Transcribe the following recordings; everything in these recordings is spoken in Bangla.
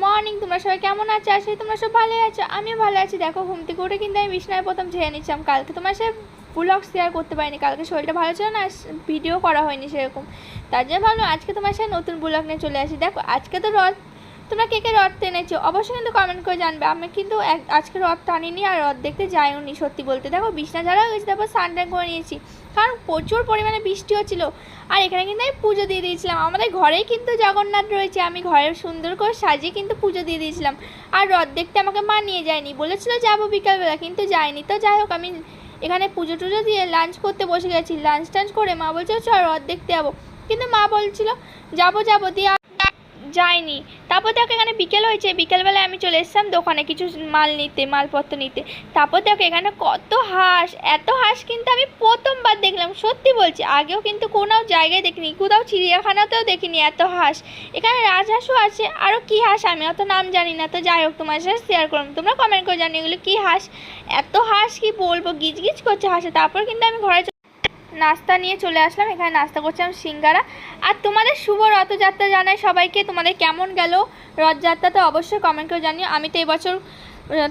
মর্নিং। তোমরা সবাই কেমন আছো? আসলে তোমরা সব ভালোই আছো, আমিও ভালো আছি। দেখো ঘুম থেকে উঠে কিন্তু আমি বিছানায় প্রথম ঝেড়ে নিচ্ছিলাম। কালকে তোমার সাথে ব্লগ শেয়ার করতে পারিনি, কালকে শরীরটা ভালো ছিল না, ভিডিও করা হয়নি সেরকম। তার জন্য ভাবলাম আজকে তোমার সাথে নতুন ব্লগ নিয়ে চলে আসি। দেখো আজকে তো রথ, তোমরা কে কে রথ টেনেছো অবশ্যই কিন্তু কমেন্ট করে জানবে। আমি কিন্তু আজকে রথ টানিনি আর রথ দেখতে যাইও নি সত্যি বলতে। দেখো বিছনা ঝাড়া হয়েছে, তারপর স্নান করে নিয়েছি, কারণ প্রচুর পরিমাণে বৃষ্টি হচ্ছিল। আর এখানে কিন্তু আমি পুজো দিয়ে দিয়েছিলাম। আমাদের ঘরেই কিন্তু জগন্নাথ রয়েছে, আমি ঘরে সুন্দর করে সাজিয়ে কিন্তু পুজো দিয়ে দিয়েছিলাম। আর রথ দেখতে আমাকে মা নিয়ে যায়নি, বলেছিল যাবো বিকালবেলা, কিন্তু যায়নি। তো যাই হোক, আমি এখানে পুজো টুজো দিয়ে লাঞ্চ করতে বসে গেছি। লাঞ্চ টাঞ্চ করে মা বলছে চল রথ দেখতে যাবো, কিন্তু মা বলছিল যাবো যাবো দিয়ে যায়নি। তারপর দেখো এখানে বিকেল হয়েছে, বিকেলবেলায় আমি চলে এসেছিলাম দোকানে কিছু মাল নিতে, মালপত্র নিতে। তারপর দেখো এখানে কত হাঁস, এত হাঁস কিন্তু আমি প্রথমবার দেখলাম সত্যি বলছি। আগেও কিন্তু কোনো জায়গায় দেখিনি, কোথাও চিড়িয়াখানাতেও দেখিনি এত হাঁস। এখানে রাজহাঁসও আছে, আরও কী হাঁস আমি অত নাম জানি না। তো যাই হোক তোমার সাথে শেয়ার করলাম, তোমরা কমেন্ট করে জানিয়ে এগুলো কী হাঁস। এত হাঁস কি বলবো, গিজ গিজ করছে হাঁসে। তারপর কিন্তু আমি ঘরে নাস্তা নিয়ে চলে আসলাম। এখানে নাস্তা করছিলাম সিঙ্গারা। আর তোমাদের শুভ রথযাত্রা জানাই সবাইকে। তোমাদের কেমন গেল রথযাত্রাতে অবশ্যই কমেন্ট করে জানিও। আমি তো এবছর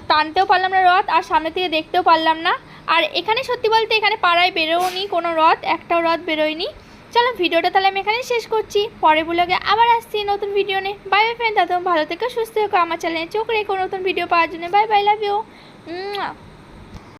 টানতেও পারলাম না রথ, আর সামনে থেকে দেখতেও পারলাম না। আর এখানে সত্যি বলতে এখানে পাড়ায় বেরোয়নি কোনো রথ, একটাও রথ বেরোয়নি। চলো ভিডিওটা তাহলে আমি এখানেই শেষ করছি, পরে ব্লগে আবার আসছি নতুন ভিডিও নিয়ে। বাই বাই ফ্রেন্ড, তুমি ভালো থেকো, সুস্থ থেকো, আমার চ্যানেলে চোখ রেখো নতুন ভিডিও পাওয়ার জন্য। Bye bye, love you.